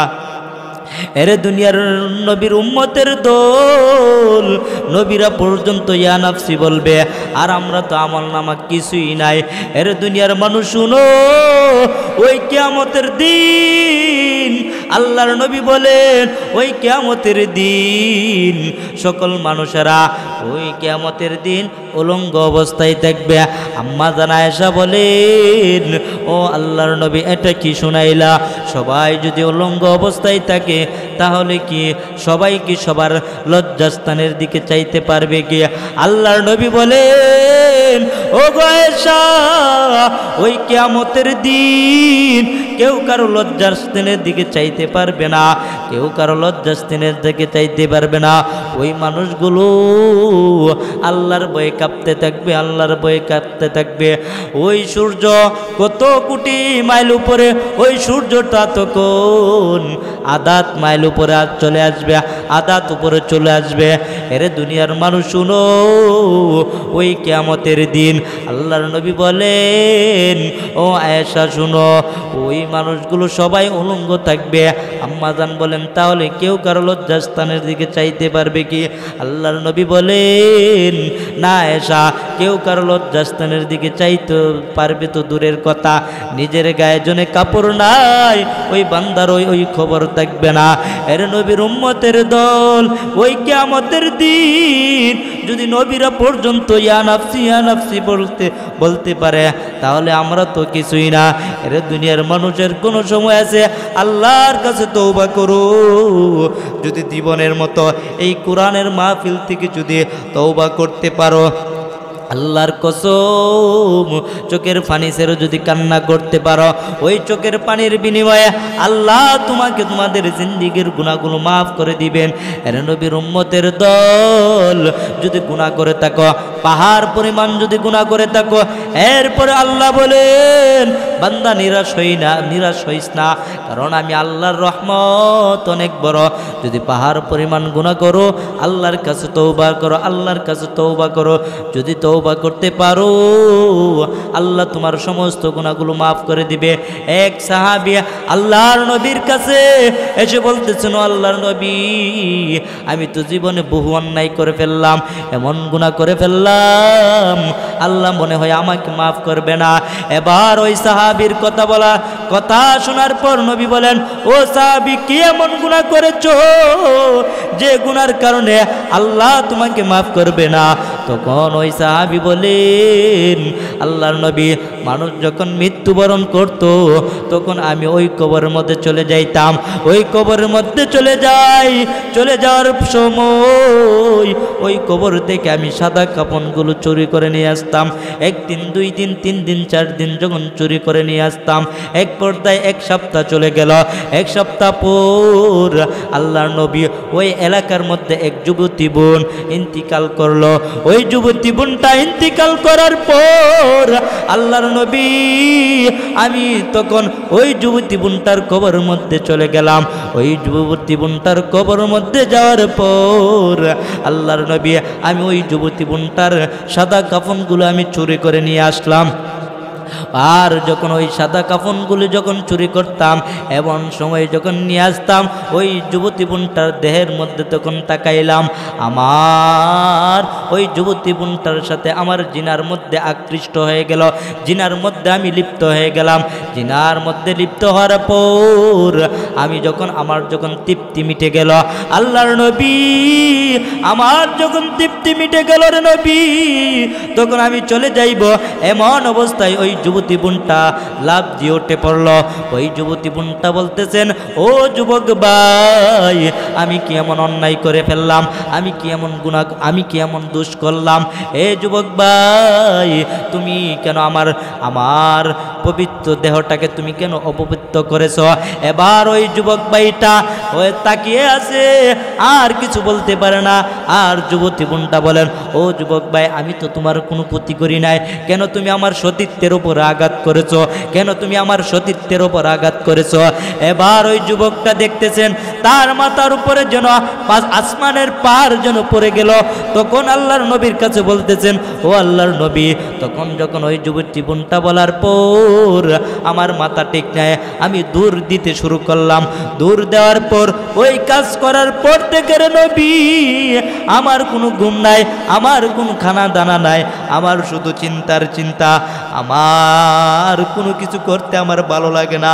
এরে দুনিয়ার নবীর উম্মতের দল, নবীরা পর্যন্ত ইয়া নাফসি বলবে, আর আমরা তো আমল নামা কিছুই নাই। এরে দুনিয়ার মানুষ শুনো, ওই কিয়ামতের দিন আল্লাহর নবী বলেন ওই কিয়ামতের দিন সকল মানুষেরা ওই কিয়ামতের দিন উলঙ্গ অবস্থায় থাকবে। আম্মা জান আয়েশা বলেন, ও আল্লাহর নবী এটা কি শুনাইলা? সবাই যদি উলঙ্গ অবস্থায় থাকে তাহলে কি সবাই কি সবার লজ্জাস্থানের দিকে চাইতে পারবে কি? আল্লাহর নবী বলেন, ও গো আয়েশা, ওই কিয়ামতের দিন কেউ কারো লজ্জার স্থানের দিকে চাইতে পারবে না, কেউ কারো লজ্জার স্থানের দিকে চাইতে পারবে না। ওই মানুষগুলো আল্লাহর ভয়ে কাঁপতে থাকবে, আল্লাহর ভয়ে কাঁপতে থাকবে। ওই সূর্য কত কোটি মাইল উপরে, ওই সূর্যটা তখন আদাত মাইল উপরে চলে আসবে, আদাত উপরে চলে আসবে। এরে দুনিয়ার মানুষ শুনো, ওই কিয়ামতের দিন আল্লাহর নবী বলেন, ও আয়েশা শুনো, ওই মানুষগুলো সবাই উলঙ্গ থাকবে। আম্মা জান বলেন, তাহলে কেউ কারো লজ্জাস্থানের দিকে চাইতে পারবে কি? আল্লাহর নবী বলেন, না আয়েশা, কেউ কারো লজ্জাস্থানের দিকে চাইতে পারবে তো দূরের কথা, নিজের গায়ে জনে কাপড় নাই ওই বান্দার ওই খবর থাকবে না। এর নবীর উম্মতের দল ওই কিয়ামতের দিন যদি নবীরা পর্যন্ত ইয়া নাফসি বলতে পারে তাহলে আমরা তো কিছুই না। এর দুনিয়ার মানুষের কোনো সময় আছে আল্লাহর কাছে তওবা করো। যদি জীবনের মতো এই কোরআনের মাহফিল থেকে যদি তওবা করতে পারো, আল্লাহর কসম চোখের পানি ছেড়ে যদি কান্না করতে পারো, ওই চোখের পানির বিনিময়ে আল্লাহ তোমাকে তোমাদের জিন্দেগীর গুনাহগুলো মাফ করে দিবেন। এর নবীর উম্মতের দল যদি গুনাহ করে থাকো, পাহাড় পরিমাণ যদি গুনাহ করে থাকো, এরপরে আল্লাহ বলেন, বান্দা নিরাশ হইস না, কারণ আমি আল্লাহর রহমত অনেক বড়। যদি পাহাড় পরিমাণ গুনাহ করো, আল্লাহর কাছে তওবা করো, আল্লাহর কাছে তওবা করো। যদি তওবা করতে পারো, আল্লাহ তোমার সমস্ত গুনাহগুলো মাফ করে দিবে। এক সাহাবী আল্লাহর নবীর কাছে এসে বলতেছেন, আল্লাহর নবী, আমি তো জীবনে বহু অন্যায় করে ফেললাম, এমন গুনাহ করে ফেললাম, আল্লাহ মনে হয় আমাকে মাফ করবে না। এবার ওই সাহাবীর কথা শোনার পর নবী বলেন, ও সাহাবী, কি এমন গুনাহ করেছো যে গুনার কারণে আল্লাহ তোমাকে মাফ করবে না? তখন ওই সাহাবী বলেন, আল্লাহর নবী, মানুষ যখন মৃত্যুবরণ করত তখন আমি ওই কবরের মধ্যে চলে যাইতাম, ওই কবরের মধ্যে চলে যাওয়ার সময় ওই কবর থেকে আমি সাদা কাপড়গুলো চুরি করে নিয়ে আসতাম। একদিন, 2 দিন, 3 দিন, 4 দিন যখন চুরি করে নিয়ে আসতাম, এক পর্যায়ে 1 সপ্তাহ চলে গেল। 1 সপ্তাহ পর আল্লাহর নবী ওই এলাকার মধ্যে এক যুবতী বোন ইন্তিকাল করলো। ওই যুবতী বোনটা ইন্তিকাল করার পর আল্লাহর নবী, আমি তখন ওই যুবতী বোনটার কবরের মধ্যে চলে গেলাম। ওই যুবতী বোনটার কবরের মধ্যে যাওয়ার পর আল্লাহর নবী, আমি ওই যুবতী বোনটার সাদা কাফনগুলো আমি চুরি করে নিয়ে আসলাম। আর যখন ওই সাদা কাফনগুলি যখন চুরি করতাম, এমন সময় যখন নিয়ে আসতাম, ওই যুবতী বোনটার দেহের মধ্যে তখন তাকাইলাম, আমার ওই যুবতী বোনটার সাথে আমার জিনার মধ্যে আকৃষ্ট হয়ে গেল, জিনার মধ্যে আমি লিপ্ত হয়ে গেলাম। জিনার মধ্যে লিপ্ত হওয়ার পর আমার যখন তৃপ্তি মিটে গেল, আল্লাহর নবী, আমার যখন তৃপ্তি মিটে গেল রে নবী, তখন আমি চলে যাইব। এমন অবস্থায় ওই যুবতী বোনটা লাফ দিয়ে উঠে পড়ল। ওই যুবতী বোনটা বলতেছেন, ও যুবক ভাই, আমি কি এমন অন্যায় করে ফেললাম, আমি কি এমন দোষ করলাম? এ যুবক ভাই, তুমি কেন আমার পবিত্র দেহটাকে তুমি কেন অপবিত্র করেছ? এবার ওই যুবক ভাইটা ওই তাকিয়ে আছে, আর কিছু বলতে পারে না। আর যুবতী বোনটা বলেন, ও যুবক ভাই, আমি তো তোমার কোনো ক্ষতি করি নাই, কেন তুমি আমার সতীত্বের উপর আঘাত করেছো? কেন তুমি আমার সতীত্বের উপর আঘাত করেছো? এবার ওই যুবকটা দেখতেছেন তার মাথার উপরে যেন আসমানের পার যেন পড়ে গেল। তখন আল্লাহর নবীর কাছে বলতেছেন, ও আল্লাহর নবী, তখন যখন ওই যুবতী বোনটা বলার পর আমার মাথা ঠিক নাই, আমি দূর দিতে শুরু করলাম। দূর দেওয়ার পর ওই কাজ করার পর থেকে রে নবী, আমার কোনো ঘুম নাই, আমার কোনো খানা দানা নাই, আমার শুধু চিন্তার চিন্তা, আমার কোনো কিছু করতে আমার ভালো লাগে না।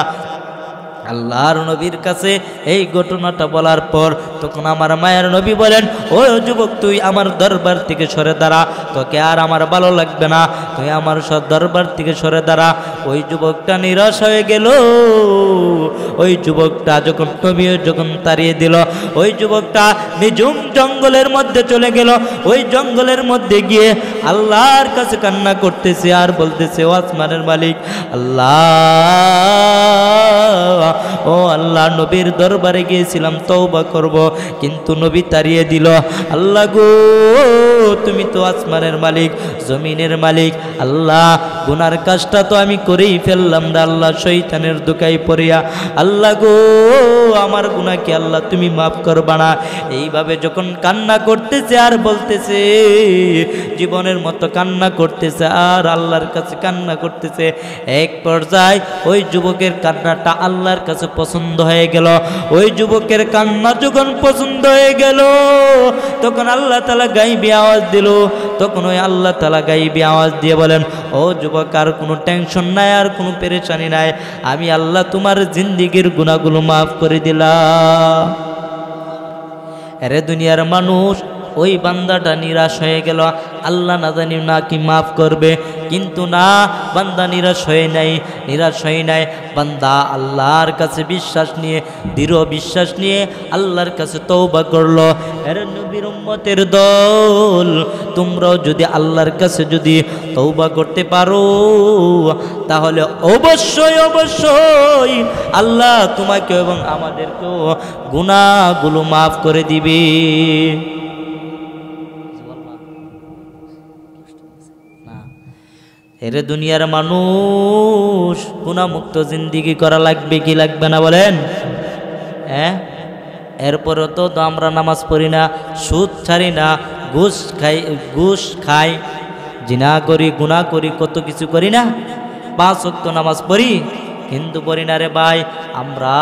আল্লাহর নবীর কাছে এই ঘটনাটা বলার পর তখন আমার মায়ের নবী বলেন, ও যুবক, তুই আমার দরবার থেকে সরে দাঁড়া, তোকে আর আমার ভালো লাগবে না, তুই আমার দরবার থেকে সরে দাঁড়া। ওই যুবকটা নিরাশ হয়ে গেল। ওই যুবকটা যখন তাড়িয়ে দিল, ওই যুবকটা নিঝুম জঙ্গলের মধ্যে চলে গেল। ওই জঙ্গলের মধ্যে গিয়ে আল্লাহর কাছে কান্না করতেছে আর বলতেছে, ও আসমানের মালিক আল্লাহ, ও আল্লাহ, নবীর দরবারে গিয়েছিলাম তওবা করব, কিন্তু নবী তাড়িয়ে দিল। আল্লাহ গো, তুমি তো আসমানের মালিক, জমিনের মালিক। আল্লাহ, গুনার কাজটা তো আমি করেই ফেললাম না আল্লাহ, শয়তানের দোকায় পড়িয়া। আল্লাহ গো, আমার গুনাহকে আল্লাহ তুমি মাফ করবা না। এইভাবে যখন কান্না করতেছে আর বলতেছে, জীবনের মতো কান্না করতেছে আর আল্লাহর কাছে কান্না করতেছে, এক পর্যায়ে ওই যুবকের কান্নাটা আল্লাহর কাছে পছন্দ হয়ে গেল। ওই যুবকের কান্না যখন পছন্দ হয়ে গেল, তখন আল্লাহ তাআলা গায়বী আওয়াজ দিল। তখন ওই আল্লাহ তাআলা গায়বী আওয়াজ দিয়ে বলেন, ও যুবক, আর কোনো টেনশন নাই, আর কোনো পেরেশানি নাই, আমি আল্লাহ তোমার জিন্দেগীর গুনাহগুলো মাফ করে দিলাম। আরে দুনিয়ার মানুষ, ওই বান্দাটা নিরাশ হয়ে গেল, আল্লাহ না জানি না কি মাফ করবে, কিন্তু না, বান্দা নিরাশ হয়ে নাই। বান্দা আল্লাহর কাছে বিশ্বাস নিয়ে, দৃঢ় বিশ্বাস নিয়ে আল্লাহর কাছে তওবা করলো। এর নবীর উম্মতের দল, তোমরাও যদি আল্লাহর কাছে যদি তওবা করতে পারো, তাহলে অবশ্যই আল্লাহ তোমাকে এবং আমাদেরকেও গুনাহগুলো মাফ করে দিবে। এরে দুনিয়ার মানুষ, গুনাহমুক্ত জিন্দেগি করা লাগবে কি লাগবে না বলেন? হ্যাঁ, এরপরও তো আমরা নামাজ পড়ি না, সুদ ছাড়ি না, ঘুষ খাই, জিনা করি, গুনাহ করি, কত কিছু করি না। 5 ওয়াক্ত নামাজ পড়ি, কিন্তু পড়ি না রে ভাই। আমরা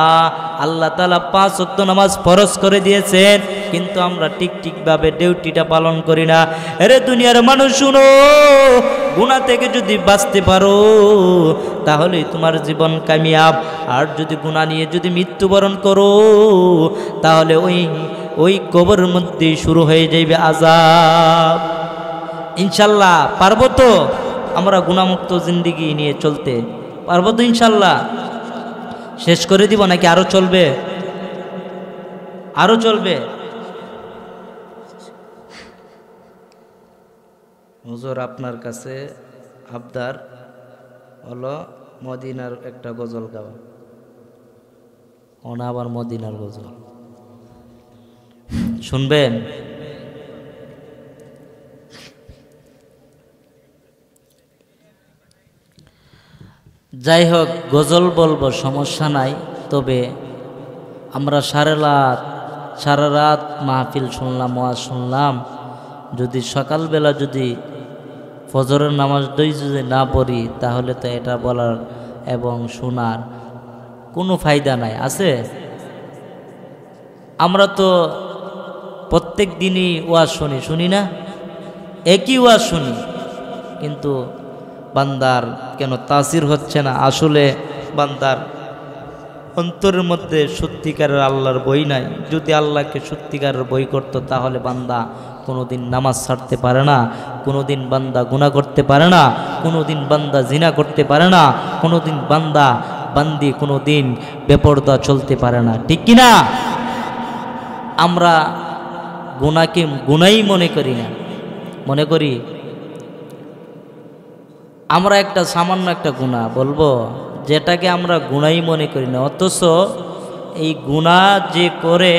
আল্লাহ তাআলা 5 ওয়াক্ত নামাজ ফরজ করে দিয়েছেন, কিন্তু আমরা ঠিকভাবে ডিউটিটা পালন করি না। আরে দুনিয়ার মানুষ শুনো, গুনাহ থেকে যদি বাঁচতে পারো তাহলে তোমার জীবন কামিয়াব। আর যদি গুনাহ নিয়ে যদি মৃত্যুবরণ করো, তাহলে ওই কবরের মধ্যে শুরু হয়ে যাবে আযাব। ইনশাল্লাহ পারবো তো আমরা গুনাহমুক্ত জিন্দেগি নিয়ে চলতে? পারবো তো ইনশাল্লাহ? শেষ করে দিব নাকি আরো চলবে? আরো চলবে? হুজুর, আপনার কাছে আবদার হলো মদিনার একটা গজল গাওয়া। ওনা আবার মদিনার গজল শুনবেন? যাই হোক, গজল বলবো, সমস্যা নাই। তবে আমরা সারা রাত মাহফিল শুনলাম, ওয়াজ শুনলাম, যদি সকালবেলা যদি ফজরের নামাজ যদি না পড়ি, তাহলে তো এটা বলার এবং শোনার কোনো ফায়দা নাই। আছে? আমরা তো প্রত্যেক দিনই ওয়াজ শুনি না? একই ওয়াজ শুনি, কিন্তু বান্দার কেন তাসির হচ্ছে না? আসলে বান্দার অন্তরের মধ্যে সত্যিকারের আল্লাহর বই নাই। যদি আল্লাহকে সত্যিকারের বই করত, তাহলে বান্দা কোনোদিন নামাজ ছাড়তে পারে না, কোনোদিন বান্দা গুনাহ করতে পারে না, কোনোদিন বান্দা জিনা করতে পারে না, কোনোদিন বান্দি কোনোদিন বেপরদা চলতে পারে না। ঠিক কি না? আমরা গুনাহকে গুনাহই মনে করি না, মনে করি আমরা একটা সামান্য একটা গুনাহ বলবো, যেটাকে আমরা গুনাহই মনে করি না। অথচ এই গুনাহ যে করে,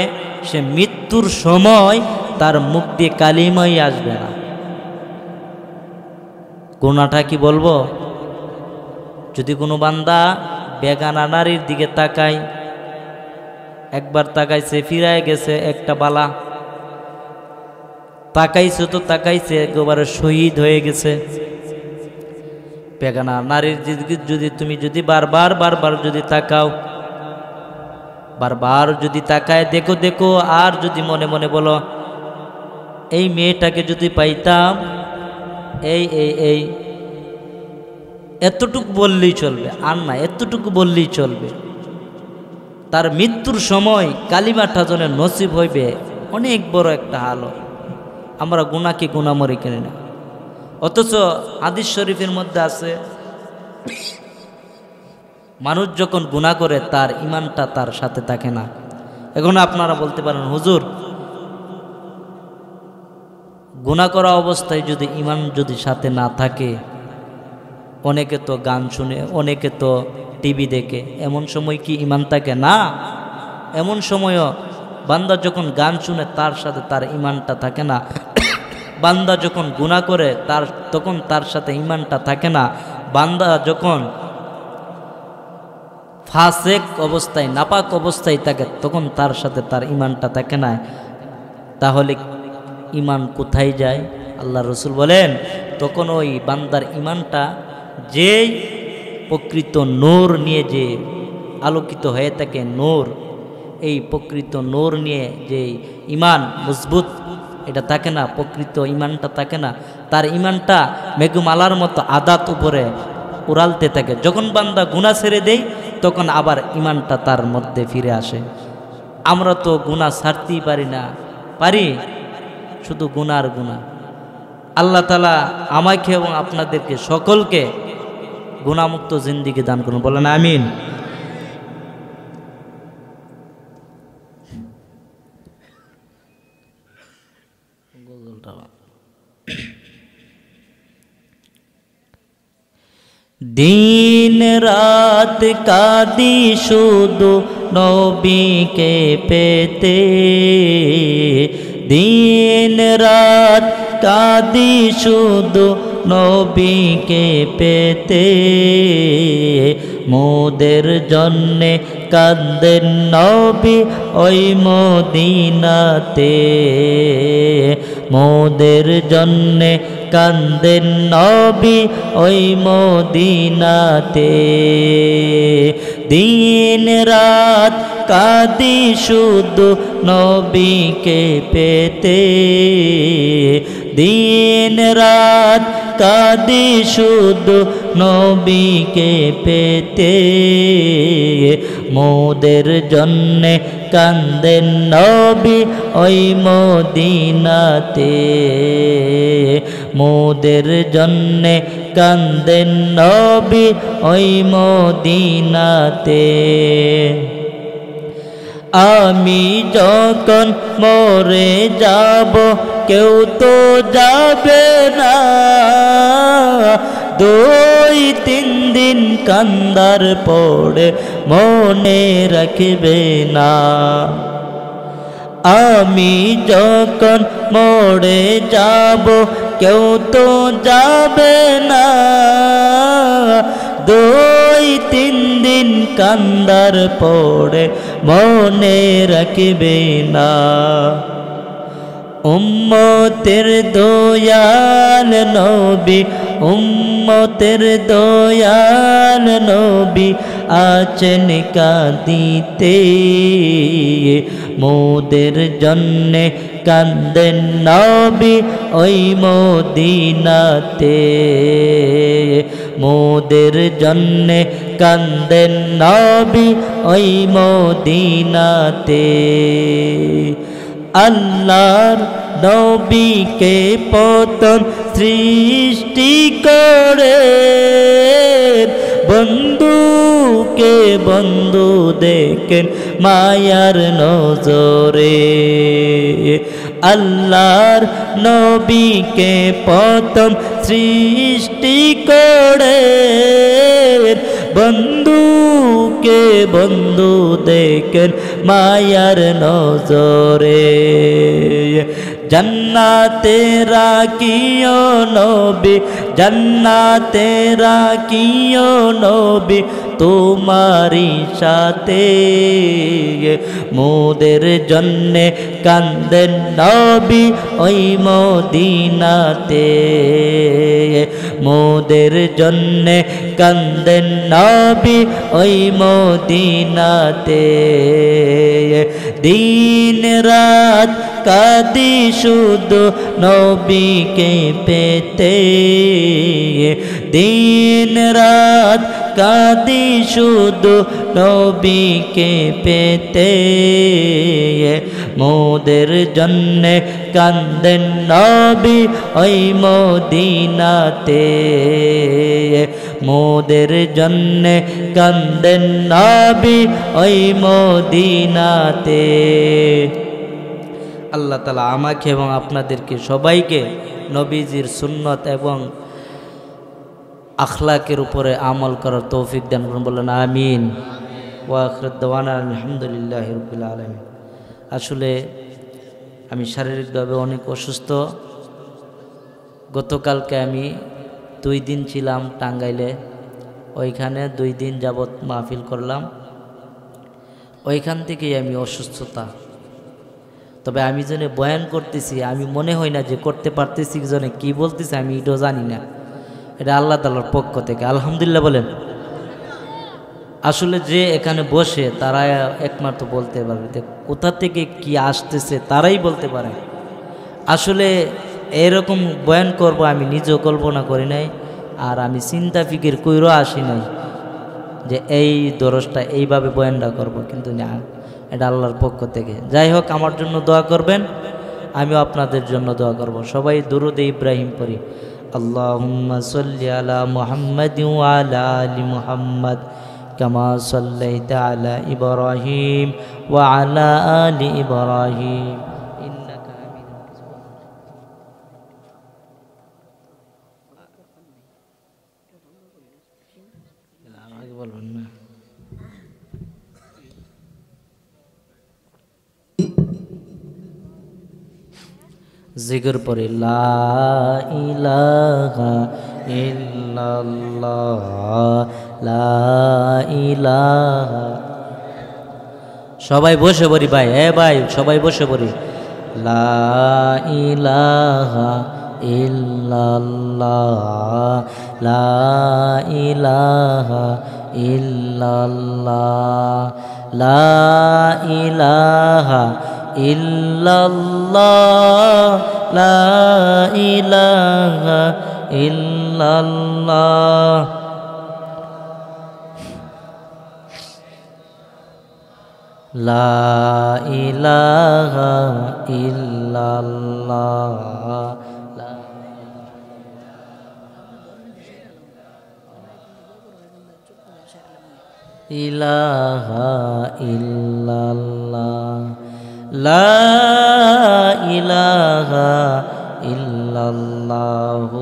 সে মৃত্যুর সময় তার মুখ দিয়ে কালিমাই আসবে না। গুনাহটা কি বলবো? যদি কোনো বান্দা বেগানা নারীর দিকে তাকায়, একবার তাকাইছে, ফিরায় গেছে একটা বালা, তাকাইছে তো তাকাইছে, একেবারে শহীদ হয়ে গেছে। বেগানা নারীর দিকে তুমি যদি বারবার যদি তাকাও, বারবার যদি তাকায়, দেখো, আর যদি মনে মনে বলো, এই মেয়েটাকে যদি পাইতাম, এই এতটুকু বললেই চলবে, আর না, এতটুকু বললেই চলবে। তার মৃত্যুর সময় কালিমাটা যেন নসিব হইবে অনেক বড় একটা হালত। আমরা গুনাহকে গুনাহ মরে কিনি না, অথচ হাদিস শরীফের মধ্যে আছে মানুষ যখন গুনাহ করে তার ঈমানটা তার সাথে থাকে না। এখন আপনারা বলতে পারেন হুজুর, গুনাহ করা অবস্থায় যদি ঈমান যদি সাথে না থাকে, অনেকে তো গান শুনে, অনেকে তো টিভি দেখে, এমন সময় কি ঈমান থাকে? না, এমন সময়ও বান্দা যখন গান শুনে তার সাথে তার ঈমানটা থাকে না। বান্দা যখন গুনাহ করে তখন তার সাথে ঈমানটা থাকে না। বান্দা যখন ফাসেক অবস্থায়, নাপাক অবস্থায় থাকে তখন তার সাথে তার ঈমানটা থাকে না। তাহলে ঈমান কোথায় যায়? আল্লাহ রসুল বলেন তখন ওই বান্দার ঈমানটা যেই প্রকৃত নূর নিয়ে যে আলোকিত হয়ে থাকে, নূর, এই প্রকৃত নূর নিয়ে যে ঈমান মজবুত এটা থাকে না, প্রকৃত ঈমানটা থাকে না, তার ঈমানটা মেঘমালার মতো আদাত উপরে উড়ালতে থাকে। যখন বান্দা গুনাহ ছেড়ে দেয় তখন আবার ঈমানটা তার মধ্যে ফিরে আসে। আমরা তো গুনাহ ছাড়তেই পারি না, পারি শুধু গুনার গুনাহ। আল্লাহ তাআলা আমাকে এবং আপনাদেরকে সকলকে গুনাহমুক্ত জিন্দেগি দান করুন, বলেন আমিন। দিন রাত কাঁদি শুধু নবীকে পেতে, দিন রাত কাঁদি শুধু নবীকে পেতে, মোদের জন্যে কাঁদেন নবী ওই মদিনাতে, মোদের জন্যে কাঁদেন নবী ওই মদিনাতে। দিন রাত কাঁদি শুধু নবীকে পেতে, দিন রাত কাঁদি শুধু নবীকে পেতে, মোদের জন্যে কাঁদেন নবী ওই মদিনাতে, মোদের জন্যে কাঁদেন নবী ওই মদিনাতে। আমি যখন মরে যাব কেউ তো যাবে না, 2-3 দিন কান্দার পড়ে মনে রাখবে না। আমি যখন মরে যাব কেউ তো যাবে না, 2-3 দিন কান্দার পড়ে মনে রাখবে না। উম্মতের দয়াল নবী, উম্মতের দয়াল নবী আছেন কাঁদিতে, মোদের জন্যে কাঁদেন নবী ওই মদিনাতে, মোদের জন্যে কাঁদেন নবী ওই মদিনাতে। আল্লাহর নবীকে প্রথম সৃষ্টি করে বন্ধুকে বন্ধু দেখেন মায়ার নজরে, আল্লাহর নবীকে প্রথম সৃষ্টি করে বন্ধুকে বন্ধু দেখেন মায়ার নজরে। জান্নাতে রাখিও নবী, জান্নাতে রাখিও নবী তোমারি সাথে, মোদের জন্যে কাঁদেন নবী ওই মদিনাতে, মোদের জন্যে কাঁদেন নবী ওই মদিনাতে। দিন রাত কাঁদি শুধু নবীকে পেতে, দিন রাত কাঁদি শুধু নবীকে পেতে, মোদের জন্যে কান্দেন নবী ওই মদিনাতে, মোদের জন্যে কান্দেন নবী ওই মদিনাতে। আল্লাহ তাআলা আমাকে এবং আপনাদেরকে সবাইকে নবীজির সুন্নত এবং আখলাকের উপরে আমল করার তৌফিক দান করুন, বলেন আমিন। ওয়া আখিরু দাওয়ানা আলহামদুলিল্লাহি রাব্বিল আলামিন। আসলে আমি শারীরিকভাবে অনেক অসুস্থ। গতকালকে আমি 2 দিন ছিলাম টাঙ্গাইলে, ওইখানে 2 দিন যাবৎ মাহফিল করলাম, ওইখান থেকেই আমি অসুস্থতা। তবে আমি জনে বয়ান করতেছি, আমি মনে হয় না যে করতে পারতেছি, জনে কি বলতেছি আমি এটাও জানি না, এটা আল্লাহ তাআলার পক্ষ থেকে আলহামদুলিল্লাহ বলেন। আসলে যে এখানে বসে তারা একমাত্র বলতে পারবে যে কোথা থেকে কি আসতেছে, তারাই বলতে পারে। আসলে এরকম বয়ান করব আমি নিজেও কল্পনা করি নাই, আর আমি চিন্তা ফিকির কইরও আসি নাই যে এই দরজটা এইভাবে বয়ানটা করব, কিন্তু না, এটা আল্লাহর পক্ষ থেকে। যাই হোক, আমার জন্য দোয়া করবেন, আমিও আপনাদের জন্য দোয়া করব। সবাই দুরুদে ইব্রাহিম পড়ি। আল্লাহুম্মা সাল্লি আলা মুহাম্মাদিন ওয়া আলা আলি মুহাম্মাদ কামা সাল্লাইতা আলা ইব্রাহিম ওয়া আলা আলি ইব্রাহিম ইন্নাকা হামিদুম মাজিদ। আগে বলবেন না। জিকির পড়ে লা ইলাহা ইল্লাল্লাহ, লা ইলাহা। সবাই বসে পড়ি ভাই, ভাই সবাই বসে পড়ি। লা ইলাহা ইল্লাল্লাহ, লা ইলাহা ইল্লাল্লাহ, লা ইলাহা ইল্লাল্লাহ, লা ইলাহা ইল্লাল্লাহ, লা ইলাহা ইল্লাল্লাহ, ইলাহা ইল্লাল্লাহ, লা ইলাহা ইল্লাল্লাহু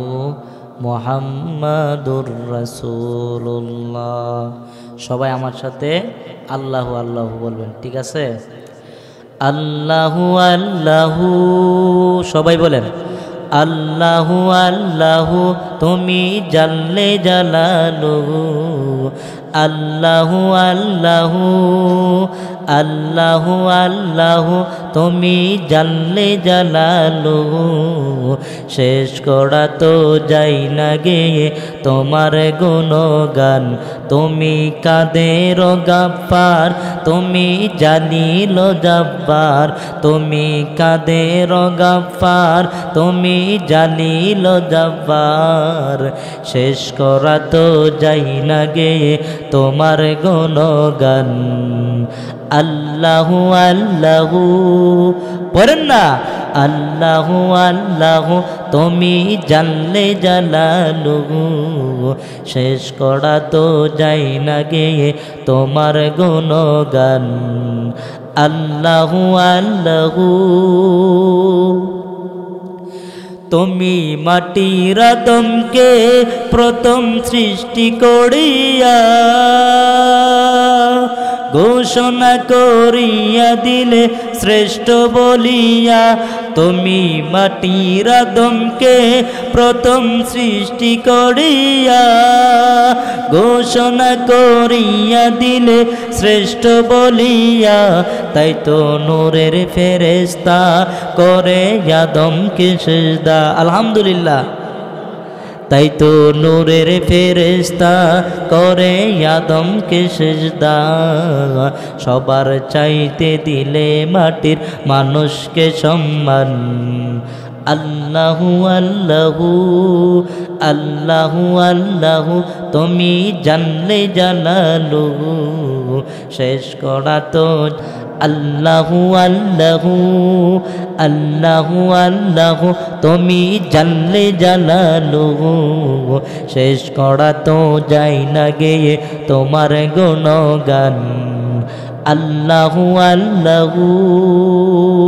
মুহাম্মাদুর রাসূলুল্লাহ। সবাই আমার সাথে আল্লাহু আল্লাহু বলবেন, ঠিক আছে? আল্লাহু আল্লাহু, সবাই বলেন আল্লাহু আল্লাহু, তুমি জাল্লে জালালুহু। আল্লাহু আল্লাহু, আল্লাহু আল্লাহু, তুমি জাল্লে জালালুহু। শেষ করা তো যাই না গেয়ে তোমার গুণগান, তুমি কাদের গাফফার, তুমি জালিল জাব্বার, তুমি কাদের গাফফার, তুমি জালিল জাব্বার। শেষ করা তো যাই না গেয়ে তোমার গুণগান। আল্লাহু আল্লাহু, পড়েন না, আল্লাহু আল্লাহু, তুমি জাল্লে জালালুহু। শেষ করা তো যাই না গেয়ে তোমার গুণগান। আল্লাহু আল্লাহু, তুমি মাটির আদমকে প্রথম সৃষ্টি করিয়া ঘোষণা করিয়া দিলে শ্রেষ্ঠ বলিয়া। তুমি মাটির আদমকে প্রথম সৃষ্টি করিয়া ঘোষণা করিয়া দিলে শ্রেষ্ঠ বলিয়া। তাই তো নূরের ফেরেশতা করে আদমকে সিজদা। আলহামদুলিল্লাহ। তাই তো নূরের ফেরেশতা করে আদমকে সিজদা। সবার চাইতে দিলে মাটির মানুষকে সম্মান। আল্লাহু আল্লাহু আল্লাহু আল্লাহু তুমি জানলে জানালো শেষ করা তো আল্লাহু আল্লাহু আল্লাহু আল্লাহু তুমি জানলে জানালো শেষ করা তো যায় না গেয়ে তোমার গুণগান আল্লাহু আল্লাহু।